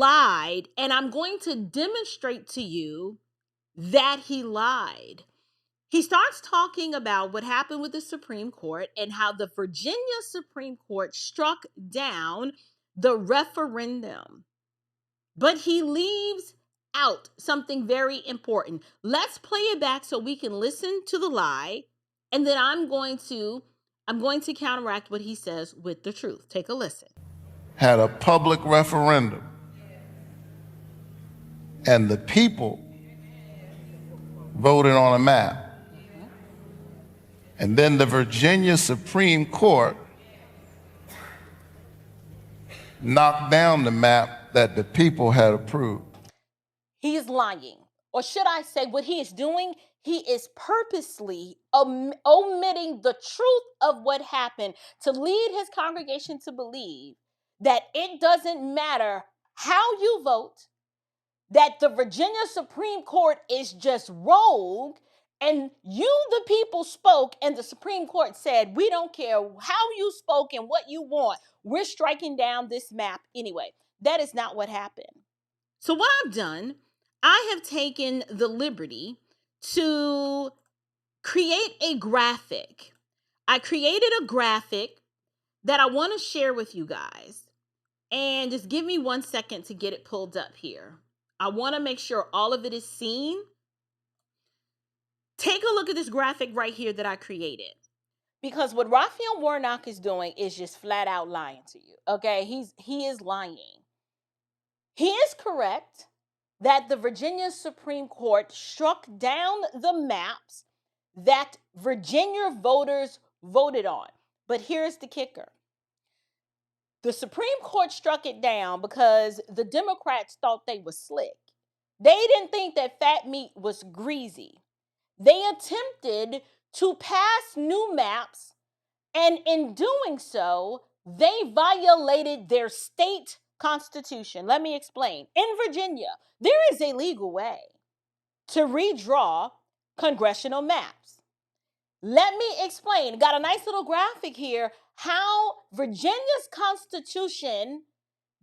lied, and I'm going to demonstrate to you that he lied. He starts talking about what happened with the Supreme Court and how the Virginia Supreme Court struck down the referendum. But he leaves out something very important. Let's play it back so we can listen to the lie, and then I'm going to counteract what he says with the truth. Take a listen. Had a public referendum, and the people voted on a map. And then the Virginia Supreme Court knocked down the map that the people had approved. He is lying. Or should I say, what he is doing, he is purposely omitting the truth of what happened to lead his congregation to believe that it doesn't matter how you vote, that the Virginia Supreme Court is just rogue, and you, the people, spoke, and the Supreme Court said, we don't care how you spoke and what you want. We're striking down this map anyway. That is not what happened. So what I've done, I have taken the liberty to create a graphic. I created a graphic that I want to share with you guys. And just give me 1 second to get it pulled up here. I want to make sure all of it is seen. Take a look at this graphic right here that I created. Because what Raphael Warnock is doing is just flat out lying to you. Okay, he is lying. He is correct that the Virginia Supreme Court struck down the maps that Virginia voters voted on. But here's the kicker. The Supreme Court struck it down because the Democrats thought they were slick. They didn't think that fat meat was greasy. They attempted to pass new maps, and in doing so, they violated their state constitution. Let me explain. In Virginia, there is a legal way to redraw congressional maps. Let me explain. Got a nice little graphic here how Virginia's constitution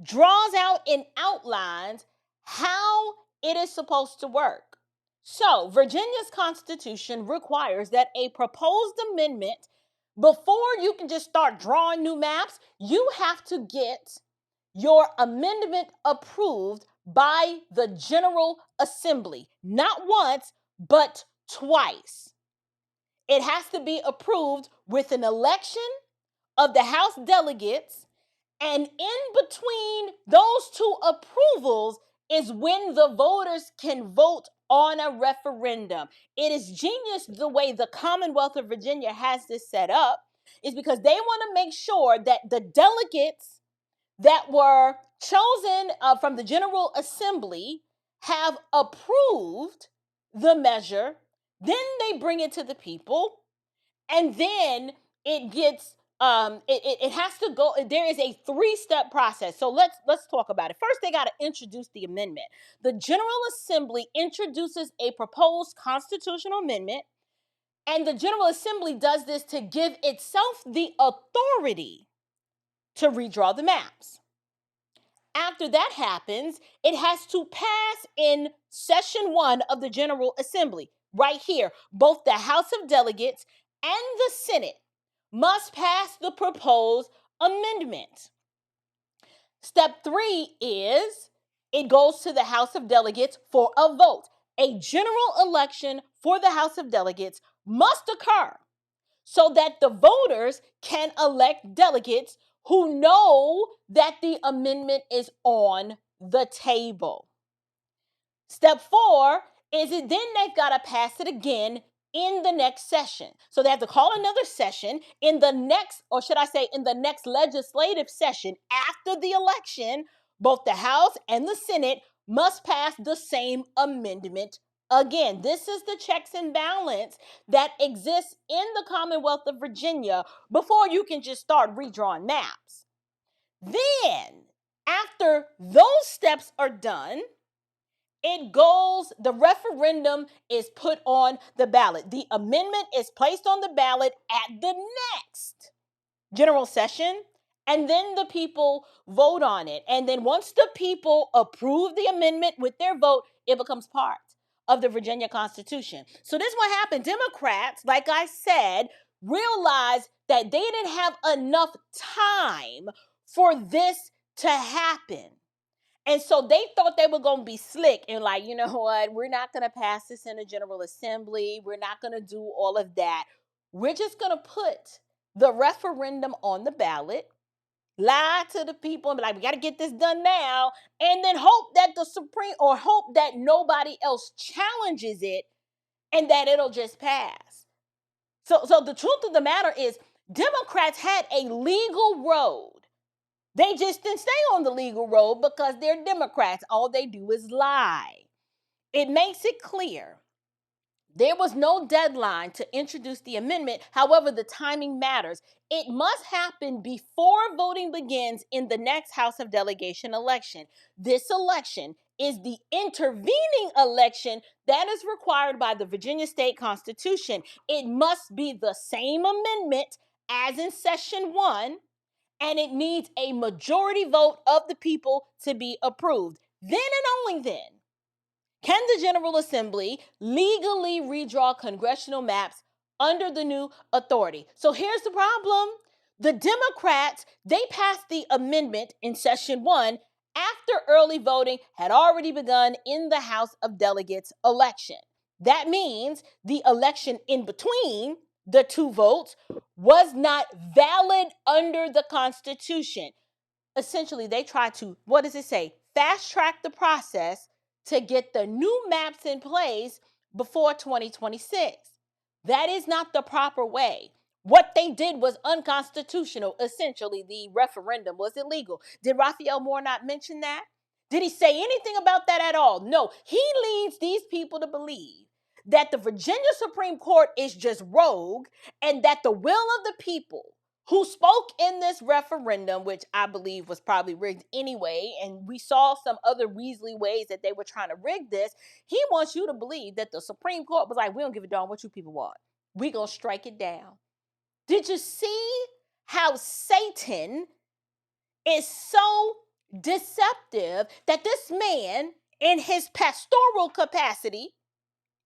draws out in outlines how it is supposed to work. So, Virginia's constitution requires that a proposed amendment, before you can just start drawing new maps, you have to get your amendment approved by the General Assembly. Not once, but twice. It has to be approved with an election of the House delegates, and in between those two approvals is when the voters can vote on a referendum. It is genius the way the Commonwealth of Virginia has this set up, is because they want to make sure that the delegates that were chosen from the General Assembly have approved the measure. Then they bring it to the people, and then it gets it has to go. There is a 3-step process. So let's talk about it. First, they got to introduce the amendment. The General Assembly introduces a proposed constitutional amendment, and the General Assembly does this to give itself the authority to redraw the maps. After that happens, it has to pass in session 1 of the General Assembly. Right here, both the House of Delegates and the Senate must pass the proposed amendment. Step 3 is it goes to the House of Delegates for a vote. A general election for the House of Delegates must occur so that the voters can elect delegates who know that the amendment is on the table. Step 4 is it then they've got to pass it again in the next session. So they have to call another session in the next, or should I say in the next legislative session after the election. Both the House and the Senate must pass the same amendment again. This is the checks and balance that exists in the Commonwealth of Virginia before you can just start redrawing maps. Then, after those steps are done, the referendum is put on the ballot. The amendment is placed on the ballot at the next general session, And then the people vote on it. And then once the people approve the amendment with their vote, it becomes part of the Virginia Constitution. So this is what happened. Democrats, like I said, realized that they didn't have enough time for this to happen. And so they thought they were going to be slick and like, you know what, we're not going to pass this in a General Assembly. We're not going to do all of that. We're just going to put the referendum on the ballot, lie to the people and be like, we got to get this done now. And then hope that hope that nobody else challenges it and that it'll just pass. So the truth of the matter is Democrats had a legal road. They just didn't stay on the legal road because they're Democrats. All they do is lie. It makes it clear there was no deadline to introduce the amendment. However, the timing matters. It must happen before voting begins in the next House of Delegation election. This election is the intervening election that is required by the Virginia State Constitution. It must be the same amendment as in session 1. And it needs a majority vote of the people to be approved. Then and only then can the General Assembly legally redraw congressional maps under the new authority. So here's the problem. The Democrats, they passed the amendment in session 1 after early voting had already begun in the House of Delegates election. That means the election in between the two votes was not valid under the Constitution. Essentially, they tried to, what does it say? Fast track the process to get the new maps in place before 2026. That is not the proper way. What they did was unconstitutional. Essentially, the referendum was illegal. Did Raphael Warnock mention that? Did he say anything about that at all? No. He leads these people to believe that the Virginia Supreme Court is just rogue and that the will of the people who spoke in this referendum, which I believe was probably rigged anyway, and we saw some other Weasley ways that they were trying to rig this, he wants you to believe that the Supreme Court was like, we don't give a darn what you people want. We gonna strike it down. Did you see how Satan is so deceptive that this man, in his pastoral capacity,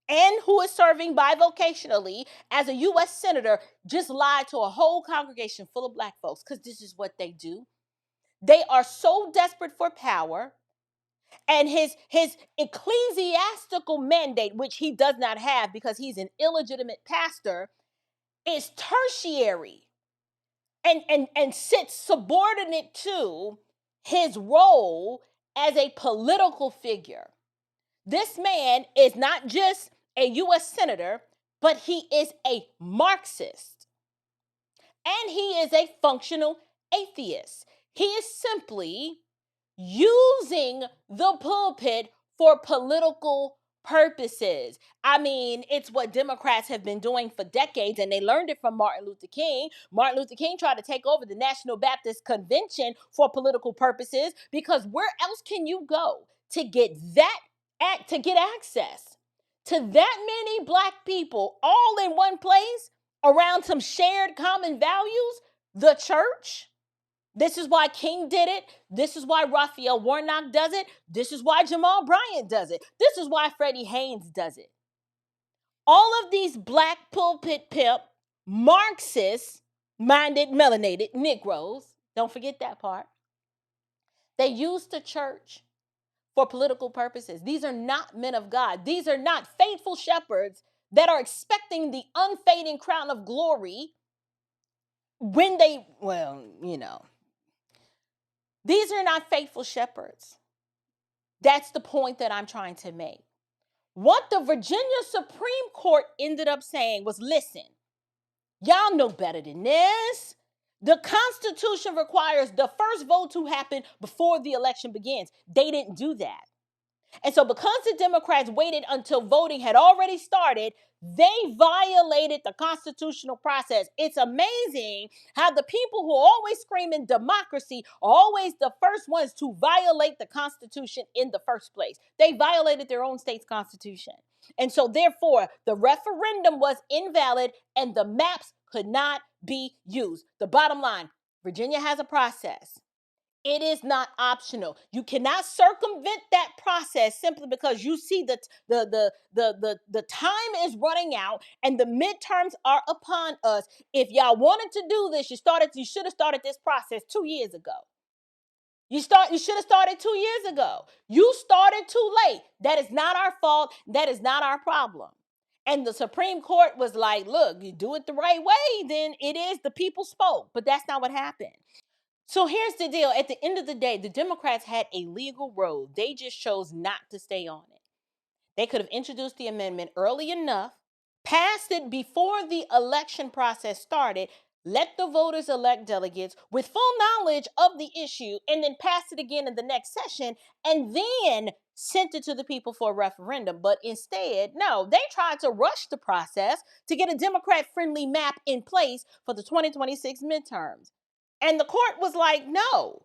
and who is serving bivocationally as a U.S. senator, just lied to a whole congregation full of black folks, because this is what they do. They are so desperate for power, and his ecclesiastical mandate, which he does not have because he's an illegitimate pastor, is tertiary and sits subordinate to his role as a political figure. This man is not just a U.S. senator, but he is a Marxist. And he is a functional atheist. He is simply using the pulpit for political purposes. I mean, it's what Democrats have been doing for decades, and they learned it from Martin Luther King. Martin Luther King tried to take over the National Baptist Convention for political purposes, because where else can you go to get access to that many black people all in one place around some shared common values? The church. This is why King did it. This is why Raphael Warnock does it. This is why Jamal Bryant does it. This is why Freddie Haynes does it. All of these black pulpit pimp, Marxist-minded, melanated Negroes, don't forget that part, they use the church for political purposes. These are not men of God. These are not faithful shepherds that are expecting the unfading crown of glory when they, these are not faithful shepherds. That's the point that I'm trying to make. What the Virginia Supreme Court ended up saying was, listen, y'all know better than this. The Constitution requires the first vote to happen before the election begins. They didn't do that. And so because the Democrats waited until voting had already started, they violated the constitutional process. It's amazing how the people who are always screaming democracy are always the first ones to violate the Constitution in the first place. They violated their own state's constitution. And so therefore, the referendum was invalid and the maps could not be used. The bottom line, Virginia has a process. It is not optional. You cannot circumvent that process simply because you see that the time is running out and the midterms are upon us. If y'all wanted to do this, you should have started this process 2 years ago. You should have started 2 years ago. You started too late. That is not our fault. That is not our problem. And the Supreme Court was like, look, you do it the right way, then it is the people spoke. But that's not what happened. So here's the deal. At the end of the day, the Democrats had a legal road. They just chose not to stay on it. They could have introduced the amendment early enough, passed it before the election process started, let the voters elect delegates with full knowledge of the issue, and then passed it again in the next session, and then sent it to the people for a referendum. But instead, no, they tried to rush the process to get a Democrat-friendly map in place for the 2026 midterms. And the court was like, no,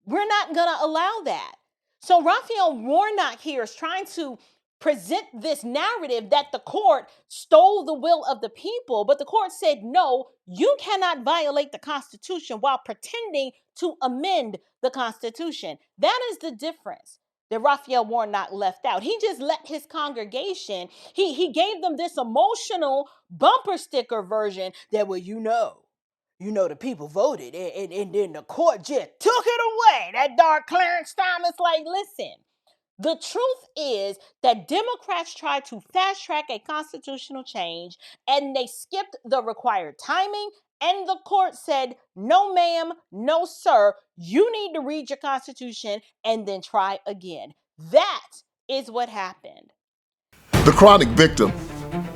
we're not going to allow that. So Raphael Warnock here is trying to present this narrative that the court stole the will of the people, but the court said, no, you cannot violate the Constitution while pretending to amend the Constitution. That is the difference that Raphael Warnock left out. He just let his congregation, he gave them this emotional bumper sticker version that, well, the people voted and then the court just took it away. That dark Clarence Thomas, like, listen, the truth is that Democrats tried to fast track a constitutional change and they skipped the required timing. And the court said, no, ma'am, no, sir, you need to read your Constitution and then try again. That is what happened. The chronic victim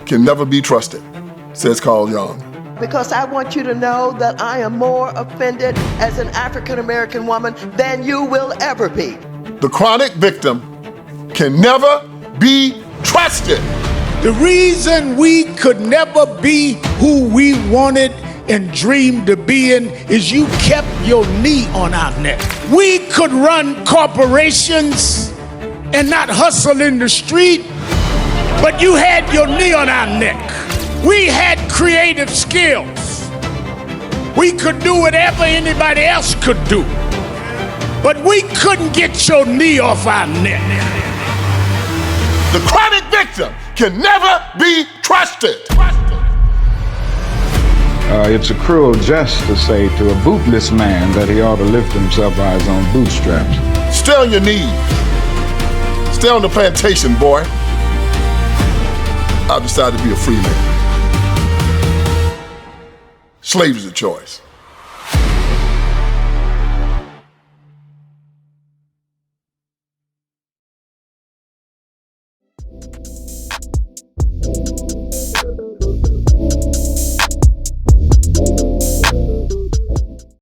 can never be trusted, says Carl Jung. Because I want you to know that I am more offended as an African-American woman than you will ever be. The chronic victim can never be trusted. The reason we could never be who we wanted and dreamed to be in is you kept your knee on our neck. We could run corporations and not hustle in the street, but you had your knee on our neck. We had creative skills. We could do whatever anybody else could do, but we couldn't get your knee off our neck. The chronic victim can never be trusted. It's a cruel jest to say to a bootless man that he ought to lift himself by his own bootstraps. Stay on your knees. Stay on the plantation, boy. I've decided to be a free man. Slave is a choice.